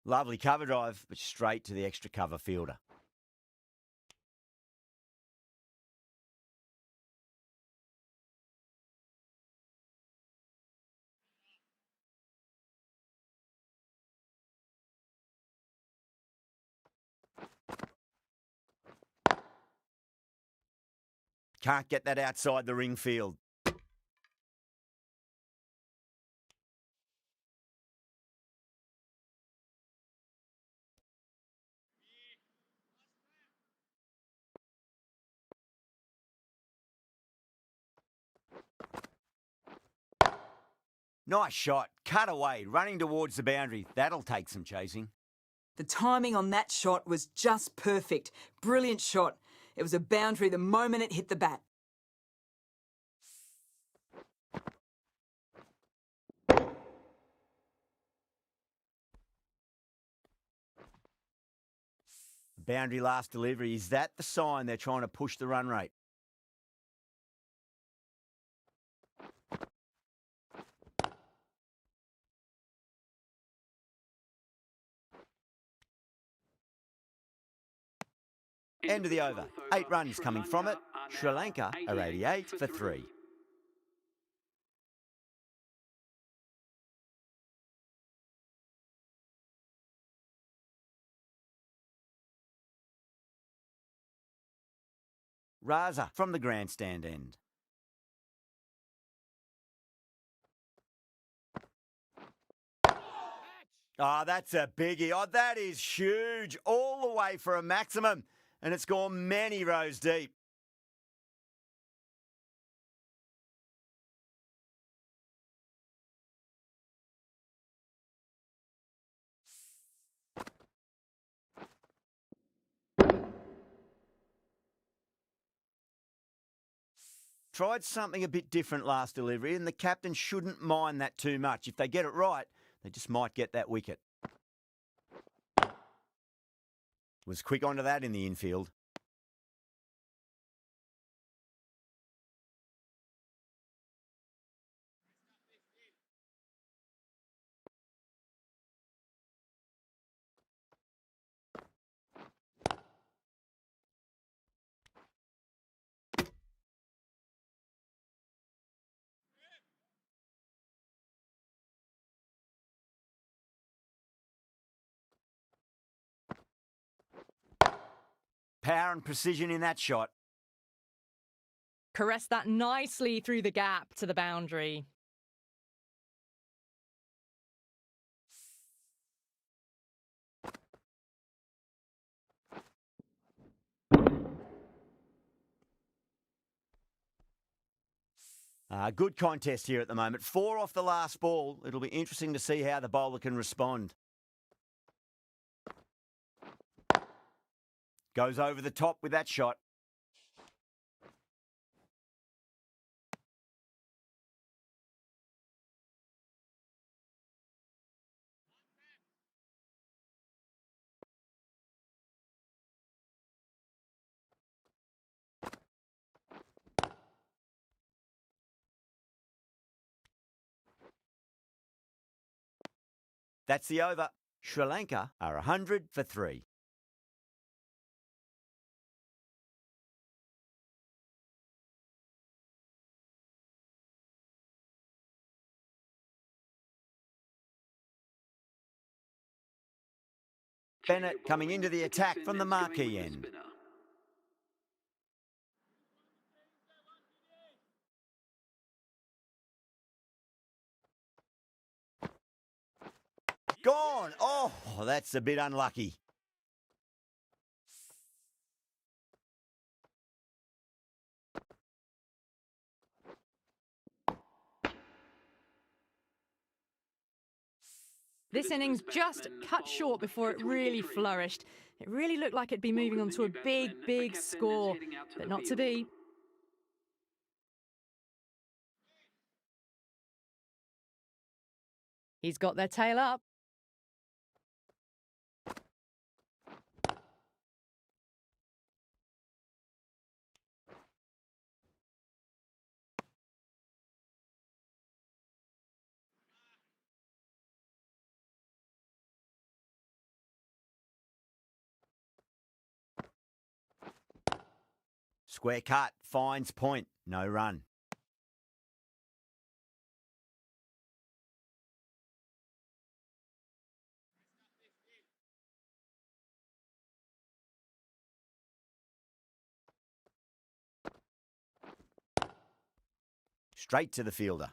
Lovely cover drive, but straight to the extra cover fielder. Can't get that outside the ring field. Nice shot. Cut away, running towards the boundary. That'll take some chasing. The timing on that shot was just perfect. Brilliant shot. It was a boundary the moment it hit the bat. Boundary last delivery. Is that the sign they're trying to push the run rate? End of the over. 8 runs coming from it. Sri Lanka are 88 for 3. Raza from the grandstand end. Oh, that's a biggie. Oh, that is huge. All the way for a maximum. And it's gone many rows deep. Tried something a bit different last delivery, and the captain shouldn't mind that too much. If they get it right, they just might get that wicket. Was quick onto that in the infield. Power and precision in that shot. Caressed that nicely through the gap to the boundary. Good contest here at the moment. 4 off the last ball. It'll be interesting to see how the bowler can respond. Goes over the top with that shot. That's the over. Sri Lanka are 100 for 3. Bennett coming into the attack from the marquee end. Gone. Oh, that's a bit unlucky. This innings just cut short before it really flourished. It really looked like it'd be moving on to a big, big score, but not to be. He's got their tail up. Square cut, finds point, no run. Straight to the fielder.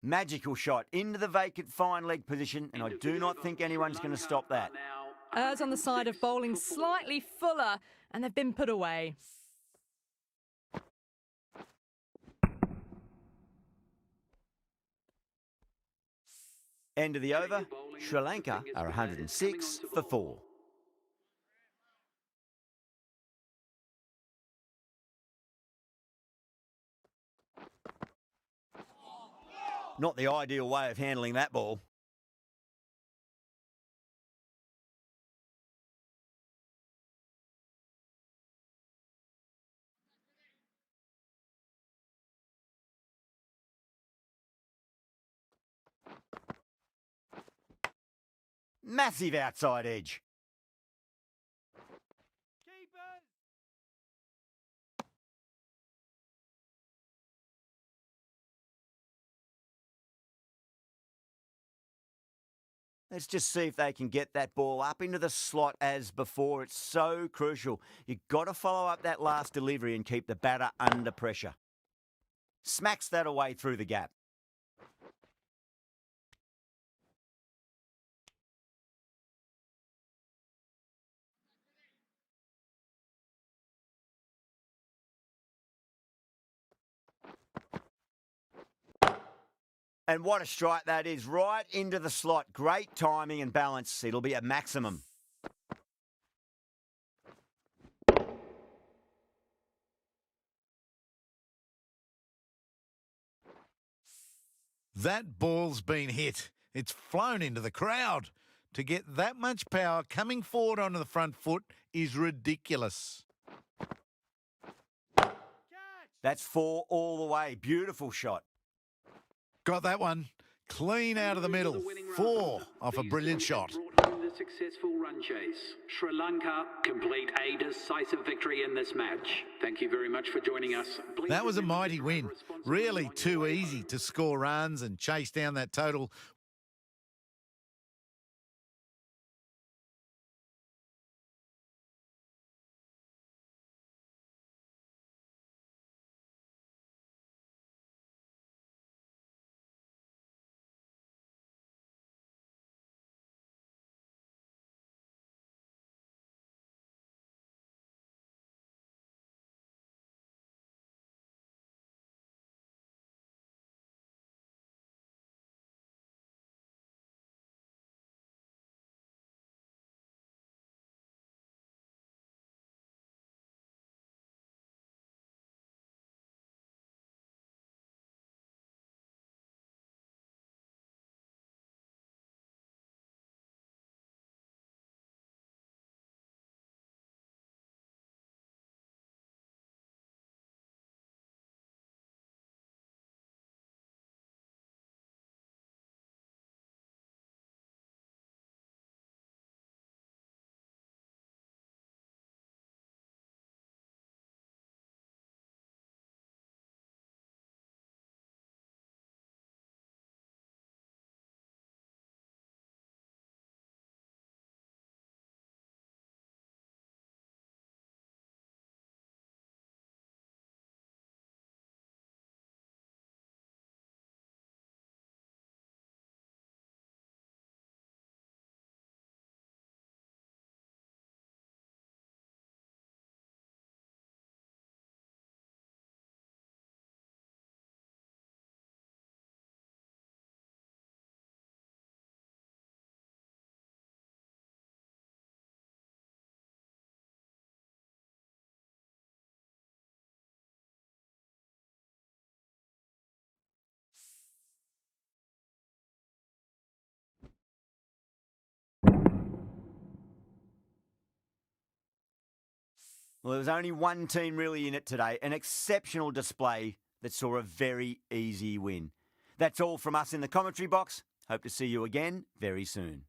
Magical shot into the vacant fine leg position, and I do not think anyone's going to stop that. Errs on the side of bowling slightly fuller, and they've been put away. End of the over, Sri Lanka are 106 for 4. Not the ideal way of handling that ball. Massive outside edge. Let's just see if they can get that ball up into the slot as before. It's so crucial. You've got to follow up that last delivery and keep the batter under pressure. Smacks that away through the gap. And what a strike that is, right into the slot. Great timing and balance. It'll be a maximum. That ball's been hit. It's flown into the crowd. To get that much power coming forward onto the front foot is ridiculous. That's 4 all the way. Beautiful shot. Got that one. Clean out of the middle. 4 off a brilliant shot. Brought home the successful run chase. Sri Lanka complete a decisive victory in this match. Thank you very much for joining us. Please That was a remember to mighty drive win. responsibly Really on your too way easy home. to score runs and chase down that total Well, there was only one team really in it today, an exceptional display that saw a very easy win. That's all from us in the commentary box. Hope to see you again very soon.